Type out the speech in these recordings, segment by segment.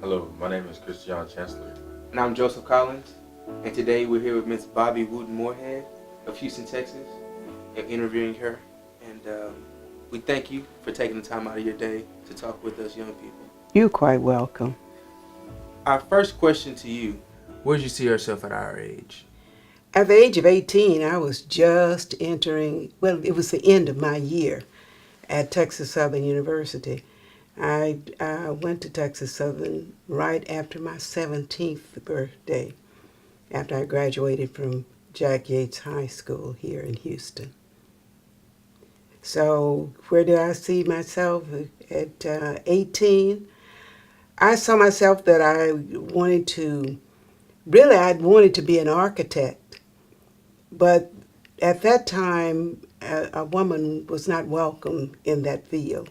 Hello, my name is Christon Chancellor. And I'm Joseph Collins, and today we're here with Miss Bobbie Wooten Moorehead of Houston, Texas, and interviewing her. And we thank you for taking the time out of your day to talk with us young people. You're quite welcome. Our first question to you, where did you see yourself at our age? At the age of 18, I was just entering, well, it was the end of my year at Texas Southern University. I went to Texas Southern right after my 17th birthday, after I graduated from Jack Yates High School here in Houston. So where do I see myself at 18? I saw myself that I'd wanted to be an architect. But at that time, a woman was not welcome in that field.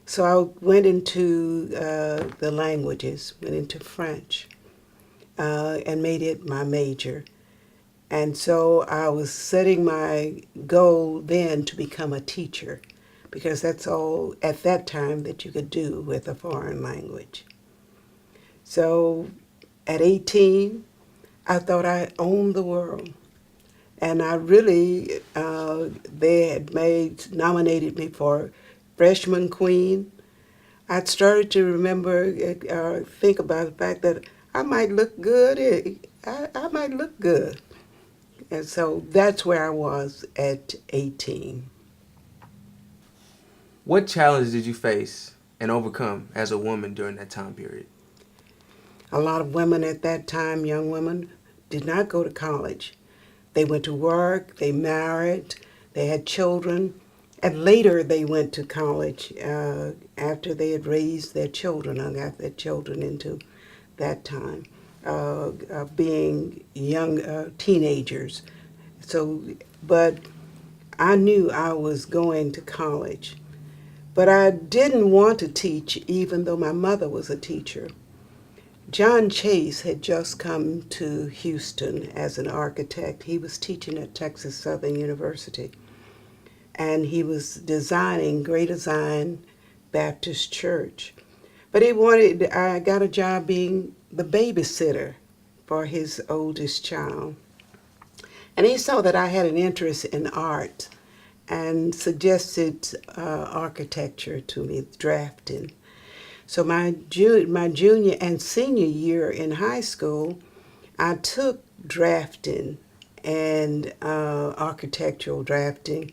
So I went into the languages, went into French, and made it my major. And so I was setting my goal then to become a teacher, because that's all at that time that you could do with a foreign language. So at 18, I thought I owned the world. And I really, they had nominated me for freshman queen. I'd started to remember, think about the fact that I might look good. I might look good. And so that's where I was at 18. What challenges did you face and overcome as a woman during that time period? A lot of women at that time, young women, did not go to college. They went to work, they married, they had children, and later they went to college after they had raised their children and got their children into that time, being young teenagers. So, but I knew I was going to college. But I didn't want to teach, even though my mother was a teacher. John Chase had just come to Houston as an architect. He was teaching at Texas Southern University, and he was designing Greater Zion Baptist Church. But I got a job being the babysitter for his oldest child. And he saw that I had an interest in art and suggested architecture to me, drafting. So my junior and senior year in high school, I took drafting and architectural drafting,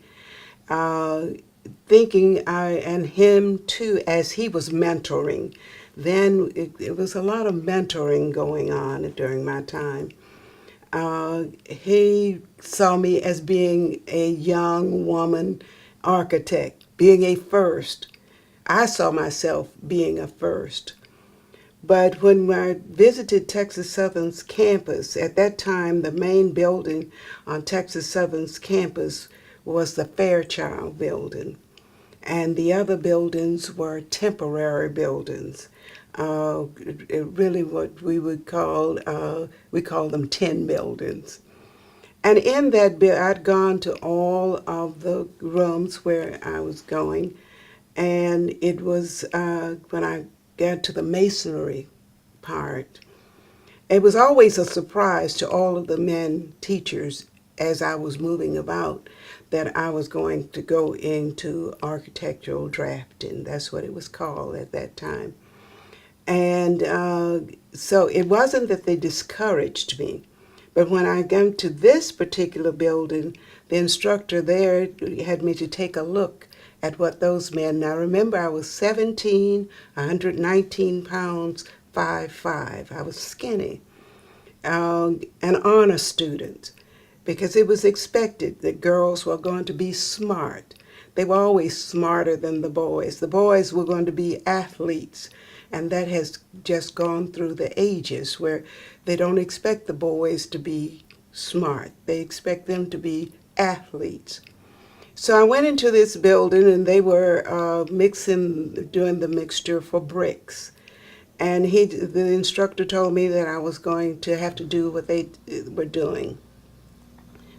thinking and him too, as he was mentoring. Then it was a lot of mentoring going on during my time. He saw me as being a young woman architect, being a first. I saw myself being a first. But when I visited Texas Southern's campus, at that time the main building on Texas Southern's campus was the Fairchild building. And the other buildings were temporary buildings. Really what we would call, we call them tin buildings. And in that I'd gone to all of the rooms where I was going, and it was when I got to the masonry part, it was always a surprise to all of the men teachers as I was moving about that I was going to go into architectural drafting. That's what it was called at that time. And so it wasn't that they discouraged me, but when I got to this particular building, the instructor there had me to take a look at what those men, now remember I was 17, 119 pounds, 5'5". I was skinny, an honor student, because it was expected that girls were going to be smart. They were always smarter than the boys. The boys were going to be athletes, and that has just gone through the ages where they don't expect the boys to be smart. They expect them to be athletes. So I went into this building, and they were doing the mixture for bricks. And the instructor told me that I was going to have to do what they were doing.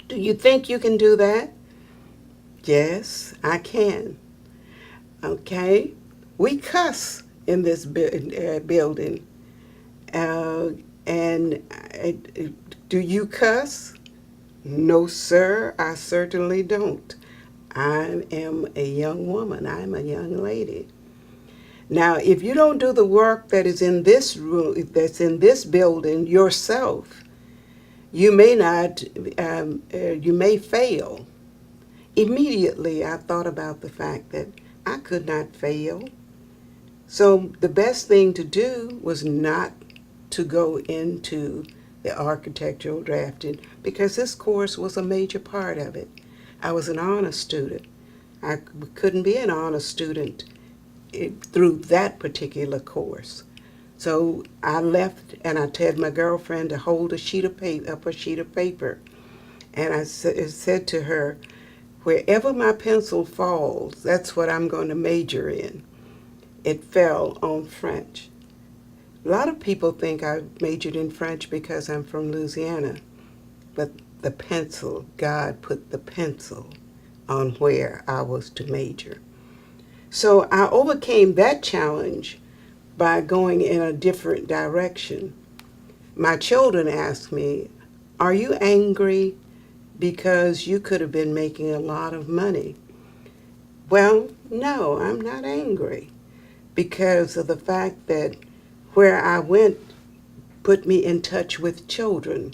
Do you think you can do that? Yes, I can. Okay. We cuss in this building. Uh, and do you cuss? No, sir, I certainly don't. I am a young woman. I'm a young lady. Now, if you don't do the work that is in this room, that's in this building yourself, you may not, you may fail. Immediately, I thought about the fact that I could not fail. So the best thing to do was not to go into the architectural drafting because this course was a major part of it. I was an honor student. I couldn't be an honor student through that particular course. So I left and I told my girlfriend to hold a sheet of paper, up a sheet of paper. And I said to her, wherever my pencil falls, that's what I'm going to major in. It fell on French. A lot of people think I majored in French because I'm from Louisiana, but the pencil, God put the pencil on where I was to major. So I overcame that challenge by going in a different direction. My children asked me, are you angry because you could have been making a lot of money? Well, no, I'm not angry because of the fact that where I went put me in touch with children.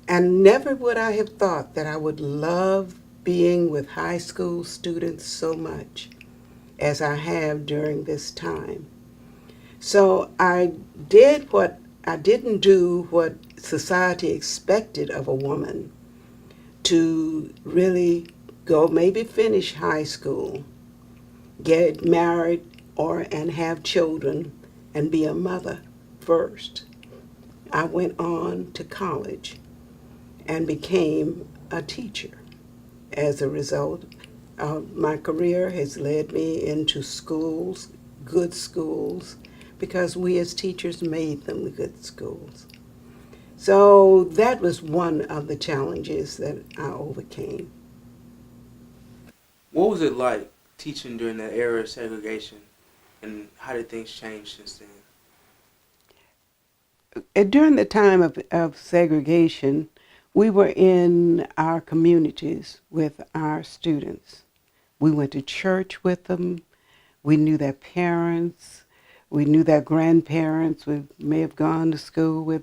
And never would I have thought that I would love being with high school students so much as I have during this time. So I didn't do what society expected of a woman to really go maybe finish high school, get married or and have children and be a mother first. I went on to college and became a teacher. As a result, my career has led me into schools, good schools, because we as teachers made them good schools. So that was one of the challenges that I overcame. What was it like teaching during that era of segregation, and how did things change since then? During the time of segregation, we were in our communities with our students. We went to church with them. We knew their parents. We knew their grandparents. We may have gone to school with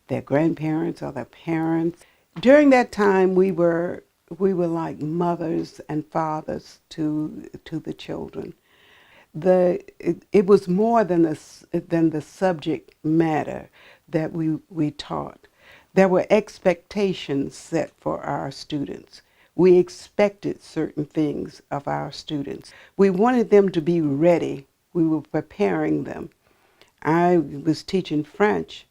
their grandparents or their parents. During that time, we were like mothers and fathers to the children. It was more than the subject matter that we taught. There were expectations set for our students. We expected certain things of our students. We wanted them to be ready. We were preparing them. I was teaching French,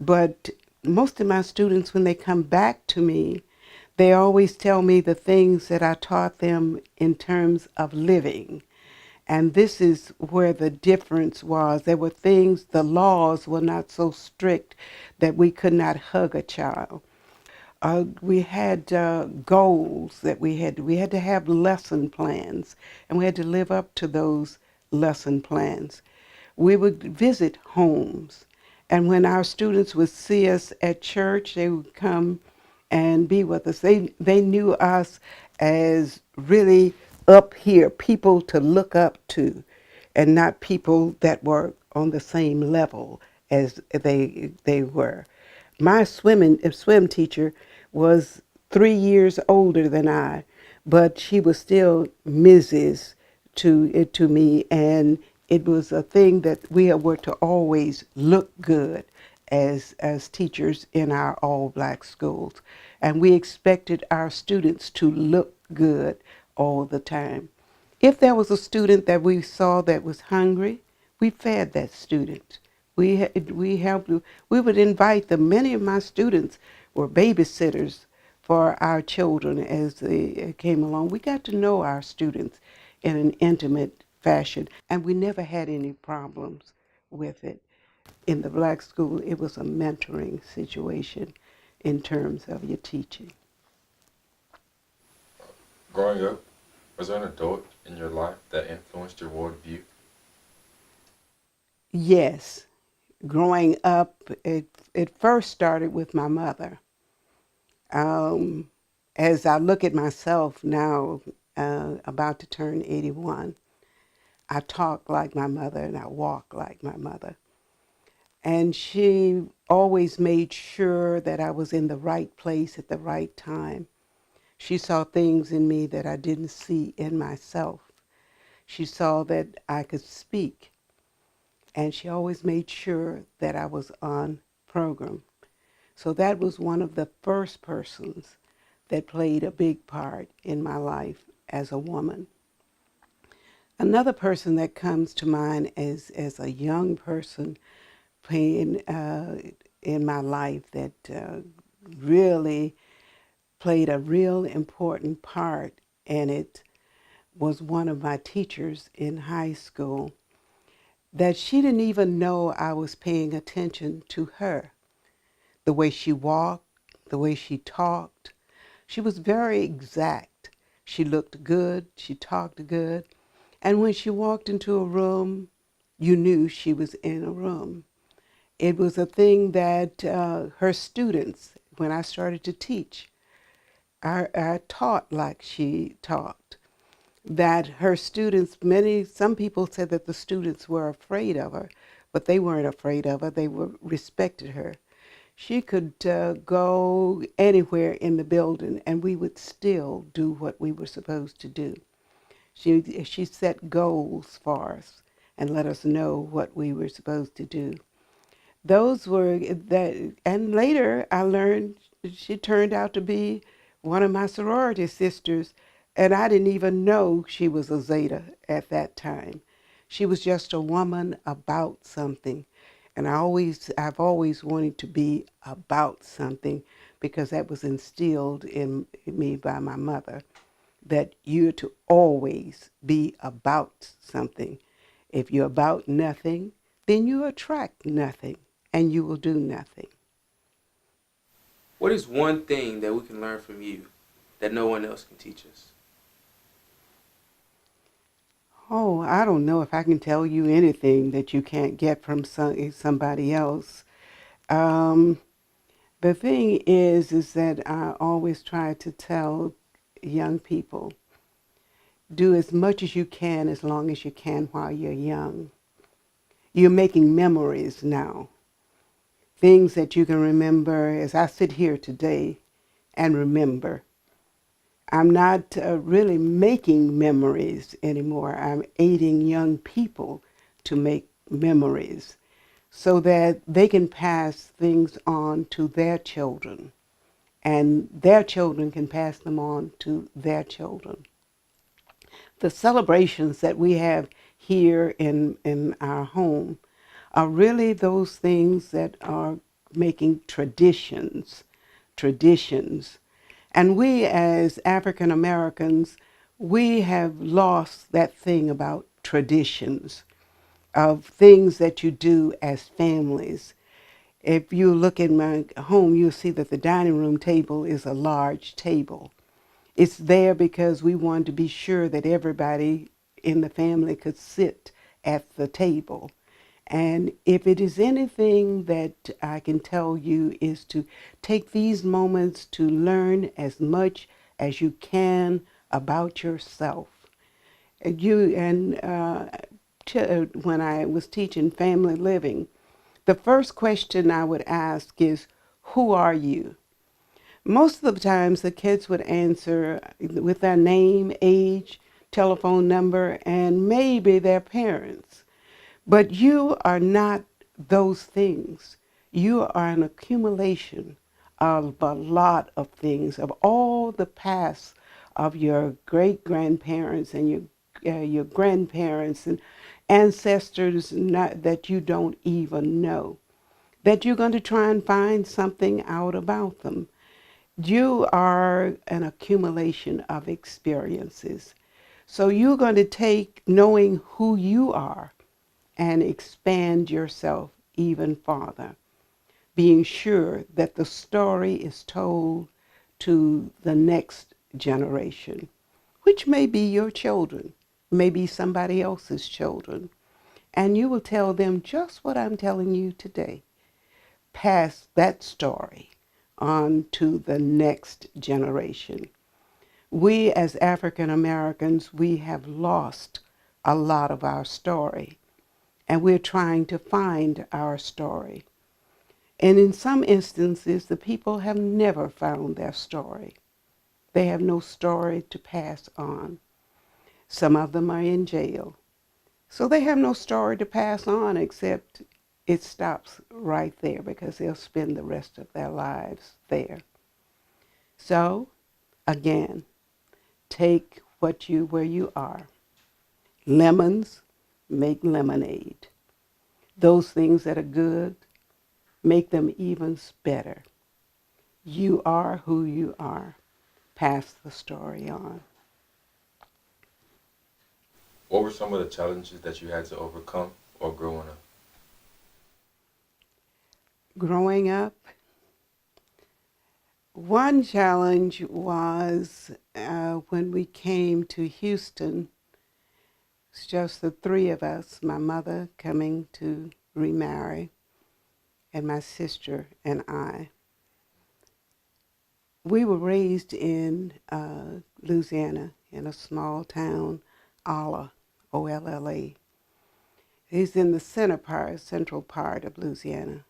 but most of my students, when they come back to me, they always tell me the things that I taught them in terms of living. And this is where the difference was. There were things, the laws were not so strict that we could not hug a child. We had goals that we had to have lesson plans, and we had to live up to those lesson plans. We would visit homes, and when our students would see us at church, they would come and be with us. They knew us as really up here, people to look up to, and not people that were on the same level as they were. My swim teacher was 3 years older than I, but she was still Mrs. to me, and it was a thing that we were to always look good as teachers in our all black schools, and we expected our students to look good all the time. If there was a student that we saw that was hungry, we fed that student. We helped. We would invite them. Many of my students were babysitters for our children as they came along. We got to know our students in an intimate fashion, and we never had any problems with it. In the black school, it was a mentoring situation in terms of your teaching. Growing up, was there an adult in your life that influenced your worldview? Yes, growing up, it first started with my mother. Um, as I look at myself now, about to turn 81, I talk like my mother and I walk like my mother. And she always made sure that I was in the right place at the right time. She saw things in me that I didn't see in myself. She saw that I could speak, and she always made sure that I was on program. So that was one of the first persons that played a big part in my life as a woman. Another person that comes to mind as a young person playing in my life that really played a real important part, and it was one of my teachers in high school, that she didn't even know I was paying attention to her. The way she walked, the way she talked. She was very exact. She looked good, she talked good, and when she walked into a room, you knew she was in a room. It was a thing that her students, when I started to teach, I taught like she taught. That her students, some people said that the students were afraid of her, but they weren't afraid of her. They respected her. She could go anywhere in the building, and we would still do what we were supposed to do. She set goals for us and let us know what we were supposed to do. Those were that, and later I learned she turned out to be one of my sorority sisters, and I didn't even know she was a Zeta at that time. She was just a woman about something, and I've always wanted to be about something because that was instilled in me by my mother, that you're to always be about something. If you're about nothing, then you attract nothing and you will do nothing. What is one thing that we can learn from you that no one else can teach us? Oh, I don't know if I can tell you anything that you can't get from somebody else. Um, the thing is that I always try to tell young people, do as much as you can as long as you can while you're young. You're making memories now, things that you can remember as I sit here today and remember. I'm not really making memories anymore. I'm aiding young people to make memories so that they can pass things on to their children and their children can pass them on to their children. The celebrations that we have here in our home are really those things that are making traditions. And we as African Americans, we have lost that thing about traditions, of things that you do as families. If you look in my home, you'll see that the dining room table is a large table. It's there because we wanted to be sure that everybody in the family could sit at the table. And if it is anything that I can tell you is to take these moments to learn as much as you can about yourself. When I was teaching family living, the first question I would ask is, who are you? Most of the times the kids would answer with their name, age, telephone number, and maybe their parents. But you are not those things. You are an accumulation of a lot of things, of all the past of your great-grandparents and your grandparents and ancestors that you don't even know, that you're going to try and find something out about them. You are an accumulation of experiences. So you're going to take knowing who you are and expand yourself even farther, being sure that the story is told to the next generation, which may be your children, may be somebody else's children. And you will tell them just what I'm telling you today. Pass that story on to the next generation. We as African Americans, we have lost a lot of our story, and we're trying to find our story. And in some instances, the people have never found their story. They have no story to pass on. Some of them are in jail. So they have no story to pass on except it stops right there because they'll spend the rest of their lives there. So, again, take where you are. Lemons make lemonade. Those things that are good, make them even better. You are who you are. Pass the story on. What were some of the challenges that you had to overcome or growing up? Growing up, one challenge was when we came to Houston. It's just the three of us, my mother coming to remarry, and my sister and I. We were raised in Louisiana, in a small town, Olla, O-L-L-A. It's in the central part of Louisiana.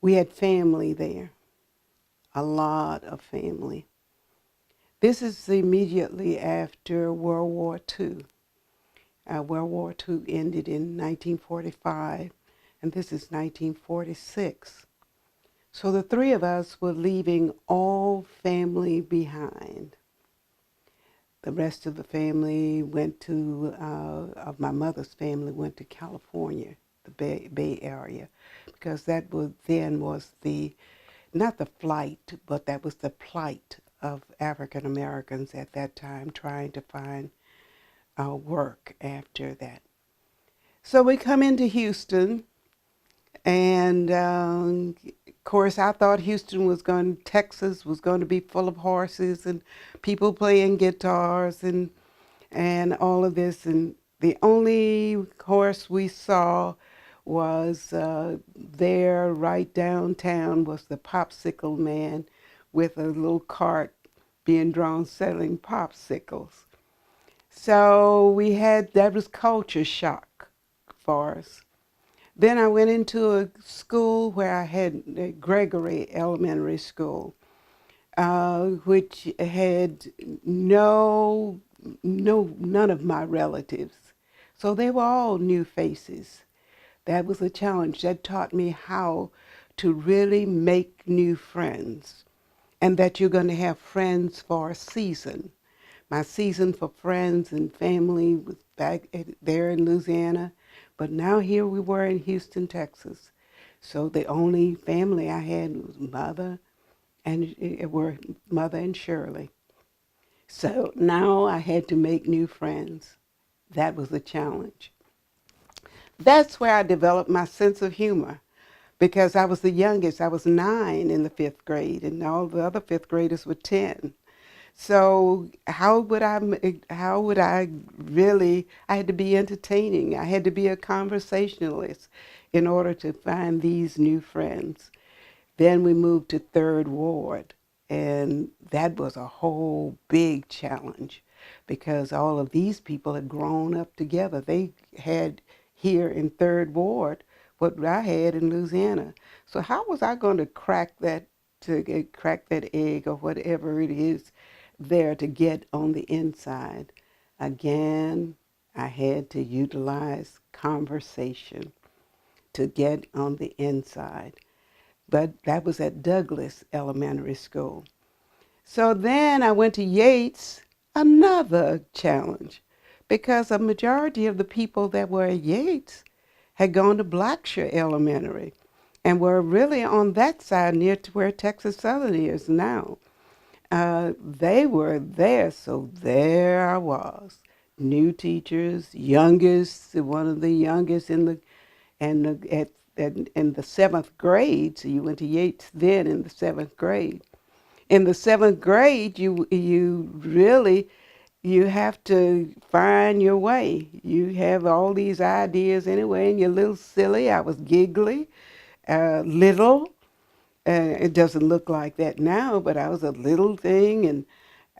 We had family there, a lot of family. This is immediately after World War II. World War II ended in 1945, and this is 1946. So the three of us were leaving all family behind. The rest of the family went to, of my mother's family went to California, the Bay Area, because that was not the flight, but that was the plight of African Americans at that time trying to find work after that. So we come into Houston, and of course I thought Texas was going to be full of horses and people playing guitars and all of this. And the only horse we saw was there right downtown was the popsicle man with a little cart being drawn selling popsicles. So that was culture shock for us. Then I went into a school where I had Gregory Elementary School, which had none of my relatives. So they were all new faces. That was a challenge. That taught me how to really make new friends, and that you're going to have friends for a season. My season for friends and family was back there in Louisiana, but now here we were in Houston, Texas. So the only family I had was mother and Shirley. So now I had to make new friends. That was a challenge. That's where I developed my sense of humor, because I was the youngest. I was 9 in the 5th grade, and all the other 5th graders were 10. So how would I really, I had to be entertaining. I had to be a conversationalist in order to find these new friends. Then we moved to 3rd Ward, and that was a whole big challenge because all of these people had grown up together. They had here in 3rd Ward what I had in Louisiana. So how was I going to crack that egg or whatever it is there to get on the inside? Again, I had to utilize conversation to get on the inside. But that was at Douglas Elementary School. So then I went to Yates, another challenge, because a majority of the people that were at Yates had gone to Blackshear Elementary and were really on that side near to where Texas Southern is now. They were there, so there I was. New teachers, youngest, one of the youngest in the 7th grade. So you went to Yates then in the 7th grade. In the 7th grade, you really you have to find your way. You have all these ideas anyway, and you're a little silly. I was giggly, little. It doesn't look like that now, but I was a little thing, and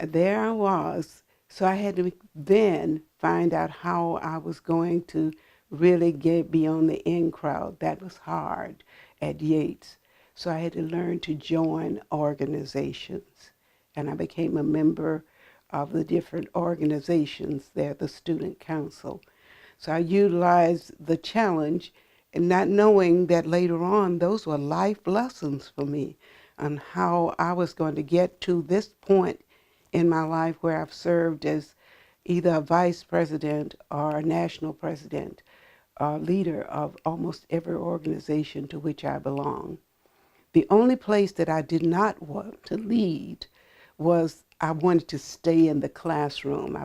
there I was. So I had to then find out how I was going to really get beyond the in crowd. That was hard at Yates. So I had to learn to join organizations. And I became a member of the different organizations there, the Student Council. So I utilized the challenge and not knowing that later on those were life lessons for me on how I was going to get to this point in my life where I've served as either a vice president or a national president or leader of almost every organization to which I belong. The only place that I did not want to lead was I wanted to stay in the classroom. I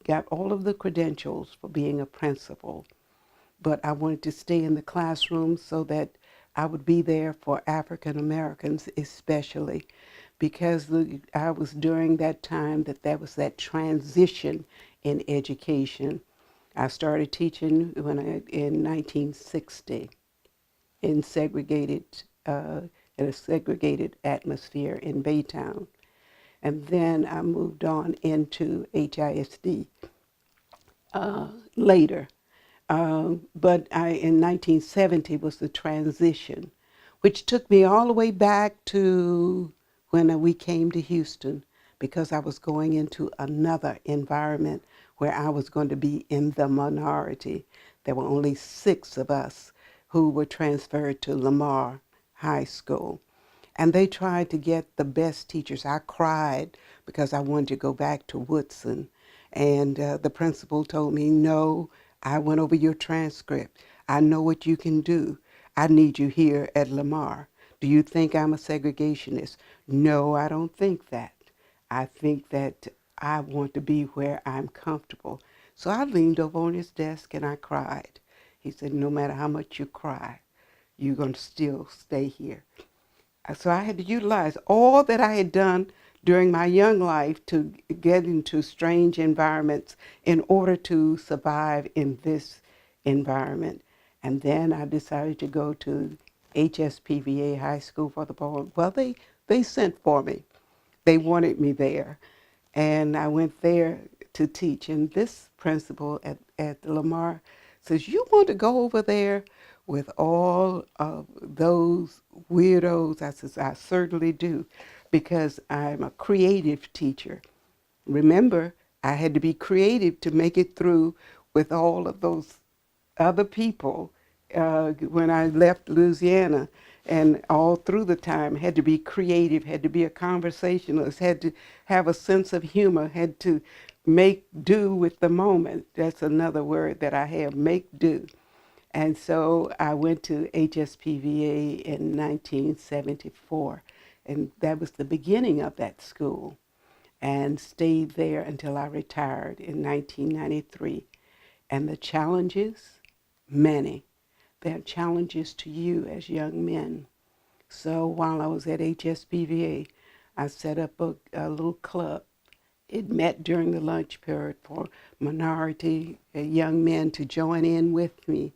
got all of the credentials for being a principal, but I wanted to stay in the classroom so that I would be there for African Americans especially, because I was during that time that there was that transition in education. I started teaching in 1960 in in a segregated atmosphere in Baytown. And then I moved on into HISD later. But in 1970 was the transition, which took me all the way back to when we came to Houston, because I was going into another environment where I was going to be in the minority. There were only 6 of us who were transferred to Lamar High School. And they tried to get the best teachers. I cried because I wanted to go back to Woodson. And the principal told me, no, I went over your transcript. I know what you can do. I need you here at Lamar. Do you think I'm a segregationist? No, I don't think that. I think that I want to be where I'm comfortable. So I leaned over on his desk and I cried. He said, no matter how much you cry, you're going to still stay here. So I had to utilize all that I had done during my young life to get into strange environments in order to survive in this environment. And then I decided to go to HSPVA High School for the Board. Well, they sent for me. They wanted me there. And I went there to teach. And this principal at Lamar says, you want to go over there with all of those weirdos? I says, I certainly do, because I'm a creative teacher. Remember, I had to be creative to make it through with all of those other people when I left Louisiana, and all through the time had to be creative, had to be a conversationalist, had to have a sense of humor, had to make do with the moment. That's another word that I have, make do. And so I went to HSPVA in 1974, and that was the beginning of that school, and stayed there until I retired in 1993. And the challenges, many. There are challenges to you as young men. So while I was at HSPVA, I set up a little club. It met during the lunch period for minority young men to join in with me.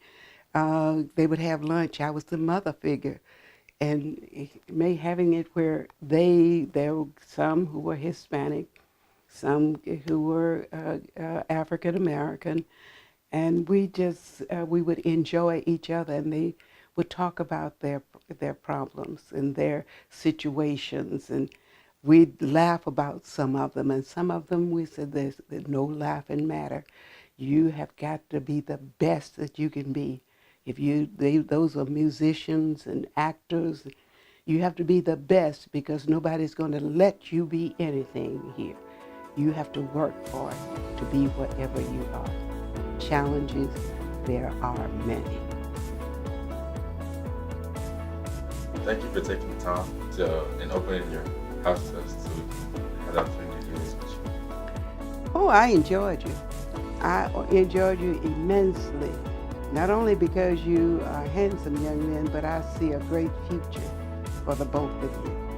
They would have lunch. I was the mother figure, and having it where there were some who were Hispanic, some who were African American, and we would enjoy each other, and they would talk about their problems and their situations, and we'd laugh about some of them, and some of them we said there's no laughing matter. You have got to be the best that you can be. Those are musicians and actors. You have to be the best, because nobody's going to let you be anything here. You have to work for it to be whatever you are. Challenges, there are many. Thank you for taking the time and opening your house to us so we can have the opportunity to do this with you. Oh, I enjoyed you. I enjoyed you immensely. Not only because you are handsome young men, but I see a great future for the both of you.